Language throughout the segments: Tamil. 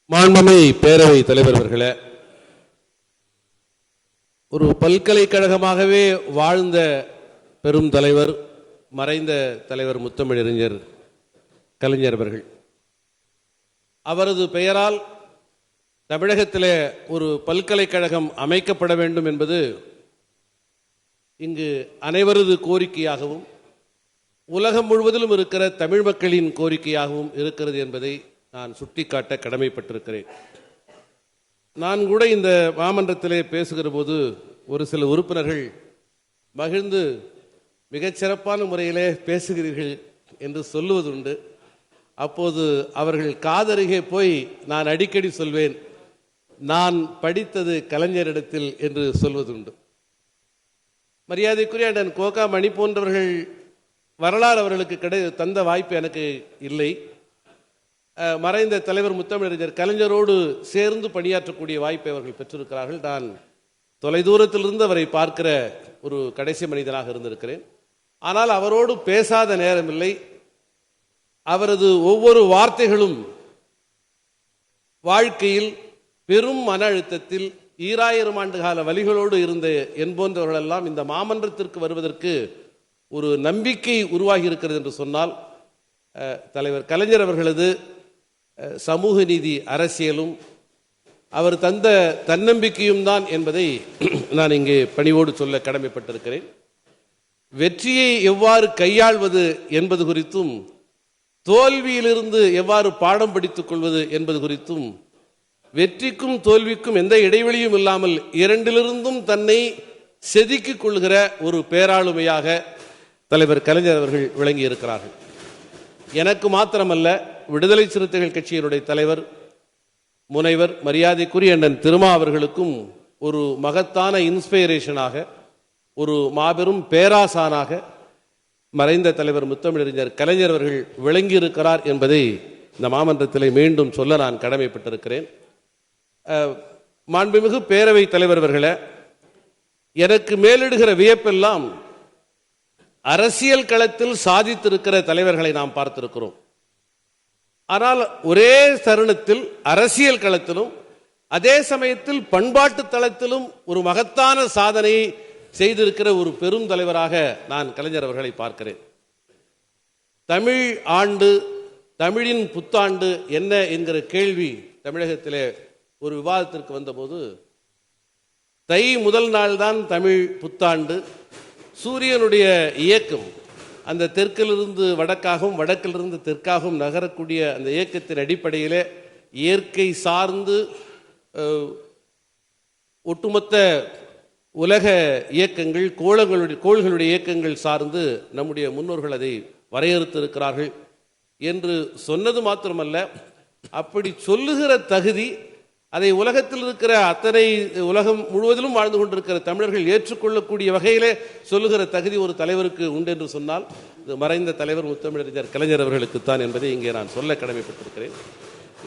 மாண்புமை பேரவை தலைவர் அவர்களே, ஒரு பல்கலைக்கழகமாகவே வாழ்ந்த பெரும் தலைவர் மறைந்த தலைவர் முத்தமிழறிஞர் கலைஞர் அவர்கள், அவரது பெயரால் தமிழகத்திலே ஒரு பல்கலைக்கழகம் அமைக்கப்பட வேண்டும் என்பது இங்கு அனைவரது கோரிக்கையாகவும் உலகம் முழுவதிலும் இருக்கிற தமிழ் மக்களின் கோரிக்கையாகவும் இருக்கிறது என்பதை நான் சுட்டிக்காட்ட கடமைப்பட்டிருக்கிறேன். நான் கூட இந்த மாமன்றத்திலே பேசுகிற போது ஒரு சில உறுப்பினர்கள் மகிழ்ந்து மிகச்சிறப்பான முறையிலே பேசுகிறீர்கள் என்று சொல்லுவதுண்டு. அப்போது அவர்கள் காதருகே போய் நான் அடிக்கடி சொல்வேன், நான் படித்தது கலைஞரிடத்தில் என்று சொல்வதுண்டு. மரியாதைக்குரிய அண்ணன் கோகா மணி போன்றவர்கள் வரலாறு அவர்களுக்கு தந்த வாய்ப்பு எனக்கு இல்லை. மறைந்த தலைவர் முத்தமிழறிஞர் கலைஞரோடு சேர்ந்து பணியாற்றக்கூடிய வாய்ப்பை அவர்கள் பெற்றிருக்கிறார்கள். நான் தொலைதூரத்திலிருந்து அவரை பார்க்கிற ஒரு கடைசி மனிதனாக இருந்திருக்கிறேன். ஆனால் அவரோடு பேசாத நேரமில்லை. அவரது ஒவ்வொரு வார்த்தைகளும் வாழ்க்கையில் பெரும் மன அழுத்தத்தில் 2000 ஆண்டு கால வலிகளோடு இருந்த என்போன்றவர்களெல்லாம் இந்த மாமன்றத்திற்கு வருவதற்கு ஒரு நம்பிக்கை உருவாகி இருக்கிறது என்று சொன்னால் தலைவர் கலைஞர் அவர்களது சமூக நீதி அரசியலும் அவர் தந்த தன்னம்பிக்கையும் தான் என்பதை நான் இங்கே பணிவோடு சொல்ல கடமைப்பட்டிருக்கிறேன். வெற்றியை எவ்வாறு கையாள்வது என்பது குறித்தும் தோல்வியிலிருந்து எவ்வாறு பாடம் படித்துக் கொள்வது என்பது குறித்தும் வெற்றிக்கும் தோல்விக்கும் எந்த இடைவெளியும் இல்லாமல் இரண்டிலிருந்தும் தன்னை செதுக்கிக் கொள்கிற ஒரு பேராளுமையாக தலைவர் கலைஞர் அவர்கள் விளங்கி இருக்கிறார்கள். எனக்கு மாத்திரமல்ல, விடுதலை சிறுத்தைகள் கட்சியினுடைய தலைவர் முனைவர் மரியாதைக்குரிய அண்ணன் திருமா அவர்களுக்கும் ஒரு மகத்தான இன்ஸ்பிரேஷனாக, ஒரு மாபெரும் பேராசானாக மறைந்த தலைவர் முத்தமிழறிஞர் கலைஞர் அவர்கள் விளங்கி இருக்கிறார் என்பதை இந்த மாமன்றத்தில் மீண்டும் சொல்ல நான் கடமைப்பட்டிருக்கிறேன். மாண்புமிகு பேரவை தலைவர் அவர்களே, எனக்கு மேலிடுகிற வியப்பெல்லாம் அரசியல் களத்தில் சாதித்திருக்கிற தலைவர்களை நாம் பார்த்திருக்கிறோம். ஆனால் ஒரே தருணத்தில் அரசியல் களத்திலும் அதே சமயத்தில் பண்பாட்டு தளத்திலும் ஒரு மகத்தான சாதனையை செய்திருக்கிற ஒரு பெரும் தலைவராக நான் கலைஞர் அவர்களை பார்க்கிறேன். தமிழ் ஆண்டு, தமிழின் புத்தாண்டு என்ன என்கிற கேள்வி தமிழகத்திலே ஒரு விவாதத்திற்கு வந்தபோது, தை முதல் நாள் தான் தமிழ் புத்தாண்டு. சூரியனுடைய இயக்கம் அந்த தெற்கிலிருந்து வடக்காகவும் வடக்கிலிருந்து தெற்காகவும் நகரக்கூடிய அந்த இயக்கத்தின் அடிப்படையிலே இயற்கை சார்ந்து ஒட்டுமொத்த உலக இயக்கங்கள், கோள்களுடைய இயக்கங்கள் சார்ந்து நம்முடைய முன்னோர்கள் அதை வரையறுத்திருக்கிறார்கள் என்று சொன்னது மாத்திரமல்ல, அப்படி சொல்லுகிற தகுதி, அதை உலகத்தில் இருக்கிற அத்தனை உலகம் முழுவதிலும் வாழ்ந்து கொண்டிருக்கிற தமிழர்கள் ஏற்றுக்கொள்ளக்கூடிய வகையிலே சொல்லுகிற தகுதி ஒரு தலைவருக்கு உண்டு என்று சொன்னால் இது மறைந்த தலைவர் முத்தமிழறிஞர் கலைஞர் அவர்களுக்குத்தான் என்பதை இங்கே நான் சொல்ல கடமைப்பட்டிருக்கிறேன்.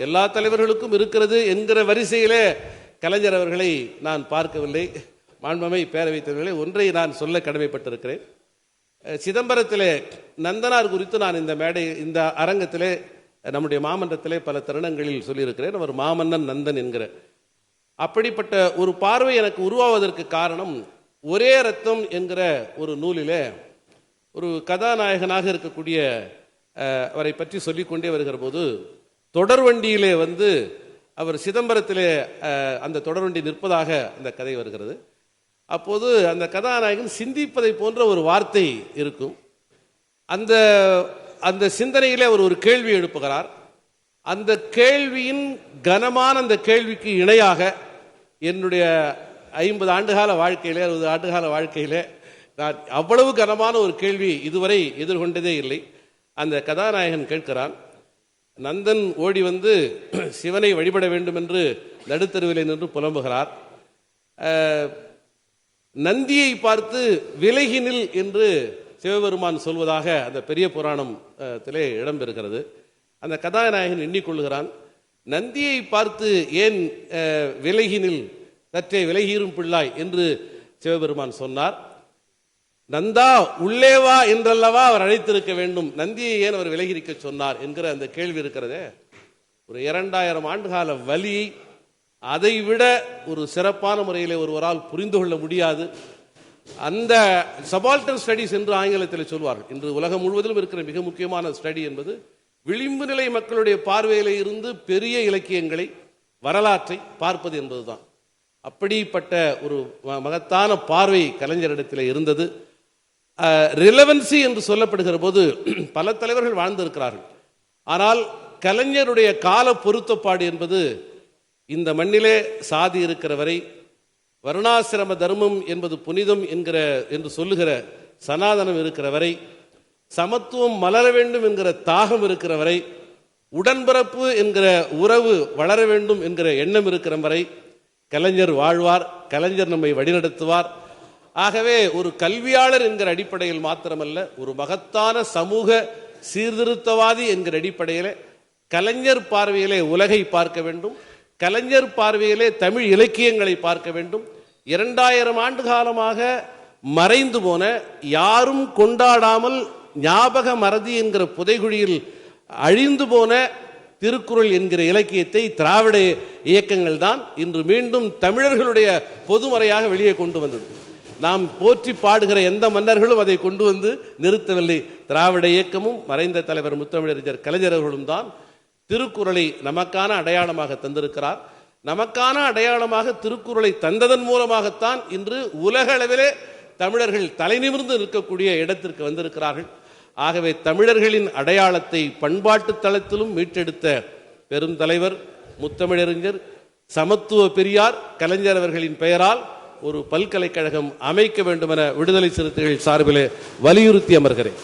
எல்லா தலைவர்களுக்கும் இருக்கிறது என்கிற வரிசையிலே கலைஞர் அவர்களை நான் பார்க்கவில்லை. மாண்புமை பேரவைத் தலைவர்களே, ஒன்றை நான் சொல்ல கடமைப்பட்டிருக்கிறேன். சிதம்பரத்திலே நந்தனார் குறித்து நான் இந்த அரங்கத்திலே நம்முடைய மாமன்றத்திலே பல தருணங்களில் சொல்லியிருக்கிறேன். அவர் மாமன்னன் நந்தன் என்கிற அப்படிப்பட்ட ஒரு பார்வை எனக்கு உருவாவதற்கு காரணம், ஒரே ரத்தம் என்கிற ஒரு நூலிலே ஒரு கதாநாயகனாக இருக்கக்கூடிய அவரை பற்றி சொல்லிக்கொண்டே வருகிற போது தொடர்வண்டியிலே அவர் சிதம்பரத்திலே அந்த தொடர்வண்டி நிற்பதாக அந்த கதை வருகிறது. அப்போது அந்த கதாநாயகன் சிந்திப்பதை போன்ற ஒரு வார்த்தை இருக்கும். அந்த சிந்தனையிலே அவர் ஒரு கேள்வி எழுப்புகிறார். அந்த கேள்வியின் கனமான அந்த கேள்விக்கு இணையாக என்னுடைய 50 ஆண்டுகால வாழ்க்கையிலே 60 ஆண்டுகால வாழ்க்கையிலே நான் அவ்வளவு கனமான ஒரு கேள்வி இதுவரை எதிர்கொண்டதே இல்லை. அந்த கதாநாயகன் கேட்கிறான், நந்தன் ஓடி சிவனை வழிபட வேண்டும் என்று நடுத்தருவிலே நின்று புலம்புகிறார். நந்தியை பார்த்து விலகினில் என்று சிவபெருமான் சொல்வதாக அந்த பெரிய புராணத்திலே இடம்பெறுகிறது. அந்த கதாநாயகன் எண்ணிக்கொள்கிறான், நந்தியை பார்த்து ஏன் விலகினில், சற்றே விலகிரும் பிள்ளாய் என்று சிவபெருமான் சொன்னார். நந்தா உள்ளே வா என்றல்லவா அவர் அழைத்திருக்க வேண்டும், நந்தியை ஏன் அவர் விலகிருக்க சொன்னார் என்கிற அந்த கேள்வி இருக்கிறதே, ஒரு 2000 ஆண்டுகால வலியை அதைவிட ஒரு சிறப்பான முறையில் ஒருவரால் புரிந்து கொள்ள முடியாது. அந்த சபால்டன் ஸ்டடிஸ் என்று ஆங்கிலத்தில் சொல்வார்கள். இன்று உலகம் முழுவதிலும் இருக்கிற மிக முக்கியமான ஸ்டடி என்பது விளிம்பு நிலை மக்களுடைய பார்வையில இருந்து பெரிய இலக்கியங்களை, வரலாற்றை பார்ப்பது என்பதுதான். அப்படிப்பட்ட ஒரு மகத்தான பார்வை கலைஞரிடத்தில் இருந்தது. ரிலவன்சி என்று சொல்லப்படுகிற போது பல தலைவர்கள் வாழ்ந்திருக்கிறார்கள். ஆனால் கலைஞருடைய கால பொருத்தப்பாடு என்பது இந்த மண்ணிலே சாதி இருக்கிற வரை, வர்ணாசிரம தர்மம் என்பது புனிதம் என்று சொல்லுகிற சனாதனம் இருக்கிற வரை, சமத்துவம் மலர வேண்டும் என்கிற தாகம் இருக்கிற வரை, உடன்பிறப்பு என்கிற உறவு வளர வேண்டும் என்கிற எண்ணம் இருக்கிற வரை கலைஞர் வாழ்வார். கலைஞர் நம்மை வழிநடத்துவார். ஆகவே ஒரு கல்வியாளர் என்கிற அடிப்படையில் மாத்திரமல்ல, ஒரு மகத்தான சமூக சீர்திருத்தவாதி என்கிற அடிப்படையில் கலைஞர் பார்வையிலே உலகை பார்க்க வேண்டும். கலைஞர் பார்வையிலே தமிழ் இலக்கியங்களை பார்க்க வேண்டும். 2000 ஆண்டு காலமாக மறைந்து போன, யாரும் கொண்டாடாமல் ஞாபக மறதி என்கிற புதைகுழியில் அழிந்து போன திருக்குறள் என்கிற இலக்கியத்தை திராவிட இயக்கங்கள் தான் இன்று மீண்டும் தமிழர்களுடைய பொதுமறையாக வெளியே கொண்டு வந்தது. நாம் போற்றி பாடுகிற எந்த மன்னர்களும் அதை கொண்டு வந்து நிறுத்தவில்லை. திராவிட இயக்கமும் மறைந்த தலைவர் முத்தமிழறிஞர் கலைஞர் அவர்களும் தான் திருக்குறளை நமக்கான அடையாளமாக தந்திருக்கிறார். நமக்கான அடையாளமாக திருக்குறளை தந்ததன் மூலமாகத்தான் இன்று உலக அளவிலே தமிழர்கள் தலைநிமிர்ந்து இருக்கக்கூடிய இடத்திற்கு வந்திருக்கிறார்கள். ஆகவே தமிழர்களின் அடையாளத்தை பண்பாட்டு தளத்திலும் மீட்டெடுத்த பெரும் தலைவர் முத்தமிழறிஞர், சமத்துவ பெரியார் கலைஞர் அவர்களின் பெயரால் ஒரு பல்கலைக்கழகம் அமைக்க வேண்டும் என விடுதலை சிறுத்தைகள் சார்பிலே வலியுறுத்தி அமர்கிறேன்.